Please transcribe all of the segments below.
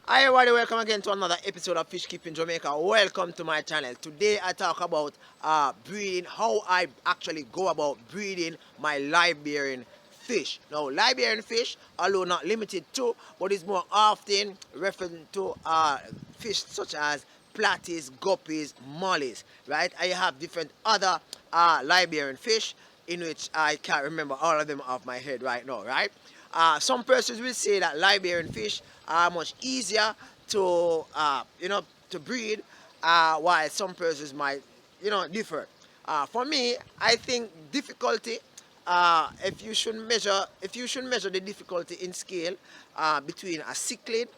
Hi everybody, welcome again to another episode of Fish Keeping Jamaica. Welcome to my channel. Today I talk about breeding, how I actually go about breeding my live-bearing fish. Now, live-bearing fish, although not limited to, but is more often referring to fish such as platies, guppies, mollies, right? I have different other live-bearing fish in which I can't remember all of them off my head right now, right? Some persons will say that live-bearing fish are much easier to, to breed, while some persons might, differ. For me, I think difficulty. If you should measure the difficulty in scale between a cichlid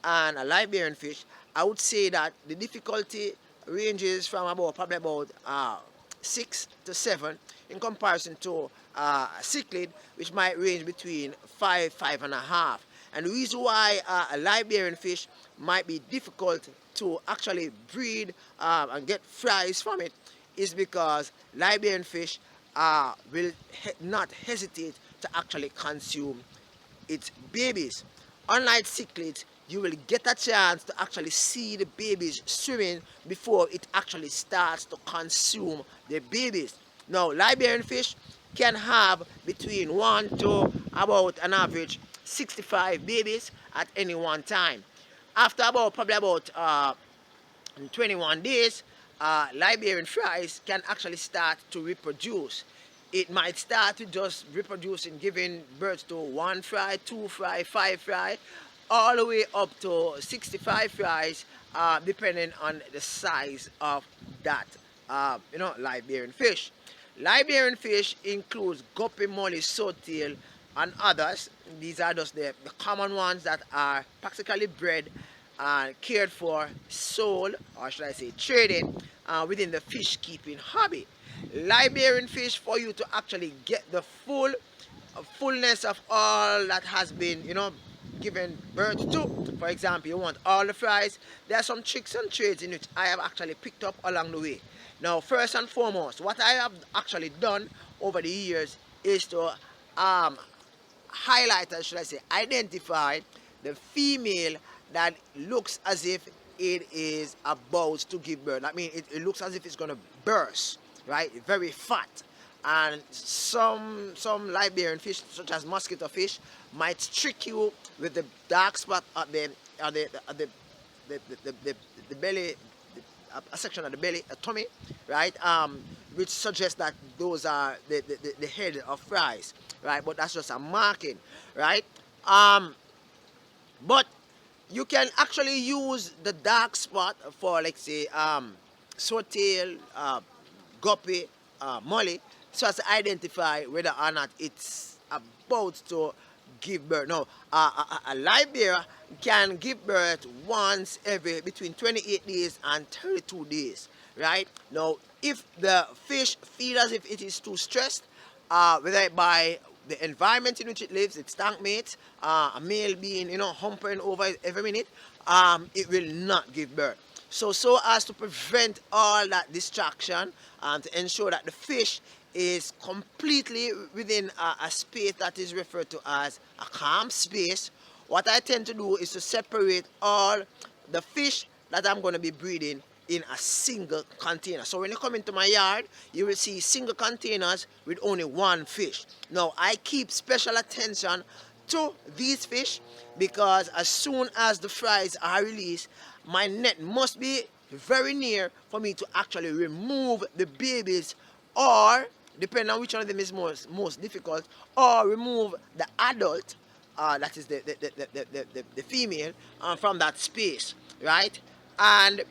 and a live-bearing fish, I would say that the difficulty ranges from probably about 6 to 7 in comparison to a cichlid, which might range between 5, 5.5. And the reason why a live-bearing fish might be difficult to actually breed and get fries from it is because live-bearing fish will not hesitate to actually consume its babies. Unlike cichlids, you will get a chance to actually see the babies swimming before it actually starts to consume the babies. Now, live-bearing fish can have between 1 to about an average 65 babies at any one time. After probably about 21 days, live-bearing fries can actually start to reproduce. It might start with just reproducing, giving birth to 1 fry, 2 fry, 5 fry, all the way up to 65 fries, depending on the size of that, live-bearing fish. Live-bearing fish includes guppy, molly, swordtail, and others. These are just the common ones that are practically bred and cared for, sold, or should I say traded, within the fish keeping hobby. Live-bearing fish, for you to actually get the fullness of all that has been, given birth to. For example, you want all the fries. There are some tricks and trades in which I have actually picked up along the way. Now, first and foremost, what I have actually done over the years is to highlight, or should I say, identify the female that looks as if it is about to give birth. I mean, it looks as if it's going to burst, right? Very fat. And some live-bearing fish, such as mosquito fish, might trick you with the dark spot at the belly, a section of the belly, a tummy, right? Which suggests that those are the head of fries, right? But that's just a marking, right? But you can actually use the dark spot for, like, say, swordtail, guppy, molly, so as to identify whether or not it's about to give birth. Now, a live bear can give birth once every between 28 days and 32 days, right? Now, if the fish feels as if it is too stressed, whether by the environment in which it lives, its tank mates, a male being, humping over every minute, it will not give birth. So as to prevent all that distraction and to ensure that the fish is completely within a space that is referred to as a calm space, what I tend to do is to separate all the fish that I'm going to be breeding in a single container. So when you come into my yard, you will see single containers with only one fish. Now, I keep special attention to these fish because as soon as the fries are released, my net must be very near for me to actually remove the babies, or depending on which one of them is most difficult, or remove the adult, that is the female, from that space, right? And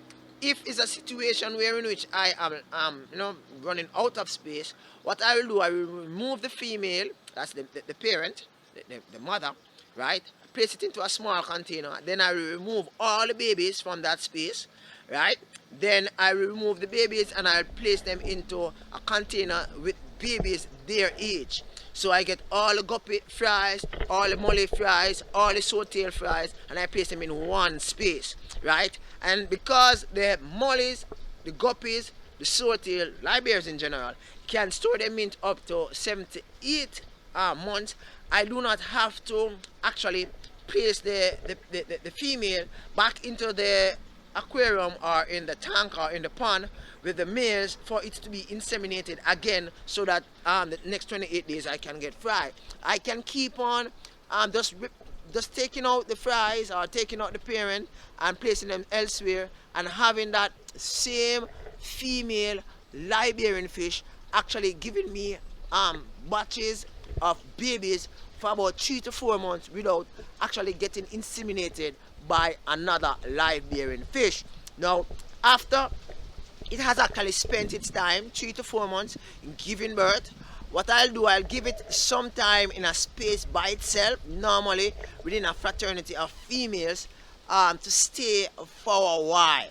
if it's a situation where in which I am running out of space, what I will do, I will remove the female, that's the parent, the mother, right? Place it into a small container. Then I will remove all the babies from that space, right? Then I will remove the babies and I'll place them into a container with babies their age. So I get all the guppy fries, all the molly fries, all the swordtail fries, and I place them in one space, right? And because the mollies, the guppies, the swordtail, live bears in general, can store them in up to 7 to 8 months, I do not have to actually place the female back into the aquarium or in the tank or in the pond with the males for it to be inseminated again, so that the next 28 days I can get fry. I can keep on just taking out the fries or taking out the parent and placing them elsewhere, and having that same female live-bearing fish actually giving me batches of babies for about 3 to 4 months without actually getting inseminated by another live-bearing fish. Now, after it has actually spent its time, 3 to 4 months, in giving birth, what I'll do, I'll give it some time in a space by itself, normally within a fraternity of females, to stay for a while,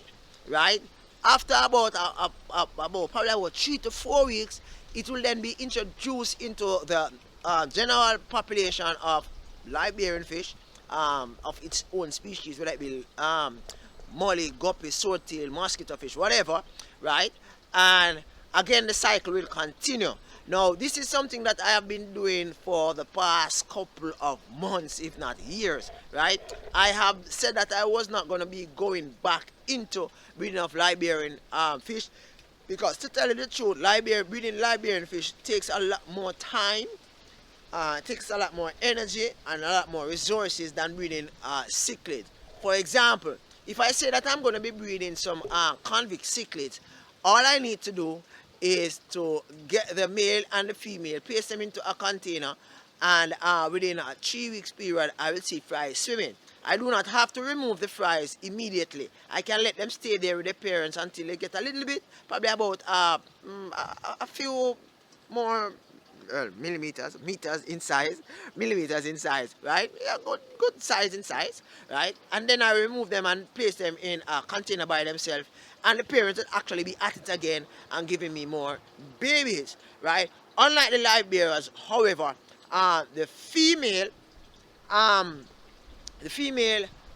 right? After about probably about 3 to 4 weeks, it will then be introduced into the general population of live-bearing fish of its own species, whether it be molly, guppy, swordtail, mosquito fish, whatever, right? And again, the cycle will continue. Now, this is something that I have been doing for the past couple of months, if not years, right? I have said that I was not going to be going back into breeding of live-bearing fish, because to tell you the truth, breeding live-bearing fish takes a lot more time, takes a lot more energy and a lot more resources than breeding cichlids. For example, if I say that I'm going to be breeding some convict cichlids, all I need to do is to get the male and the female, place them into a container, and within a 3 weeks period I will see fries swimming. I do not have to remove the fries immediately. I can let them stay there with their parents until they get a little bit, probably about a few more meters in size, right? Yeah, good size in size, right? And then I remove them and place them in a container by themselves, and the parents will actually be at it again and giving me more babies, right? Unlike the live bearers, however, the female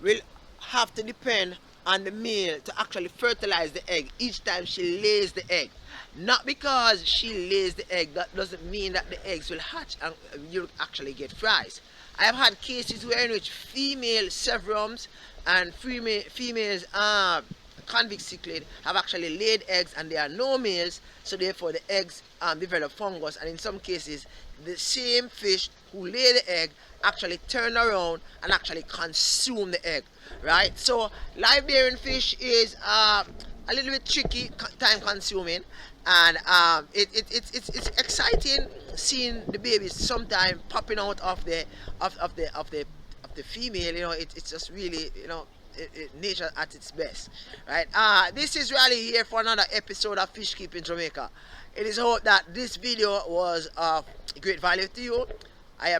will have to depend on the male to actually fertilize the egg each time she lays the egg. Not because she lays the egg, that doesn't mean that the eggs will hatch and you'll actually get fries. I have had cases where in which female severums and females convict cichlid have actually laid eggs and there are no males, so therefore the eggs develop fungus, and in some cases the same fish who lay the egg actually turn around and actually consume the egg, right? So live bearing fish is a little bit tricky, time consuming, and it's exciting seeing the babies sometime popping out of the female. You know, it's just really, you know, nature at its best, right? This is Raleigh here for another episode of Fish Keeping Jamaica. It is hoped that this video was of great value to you. I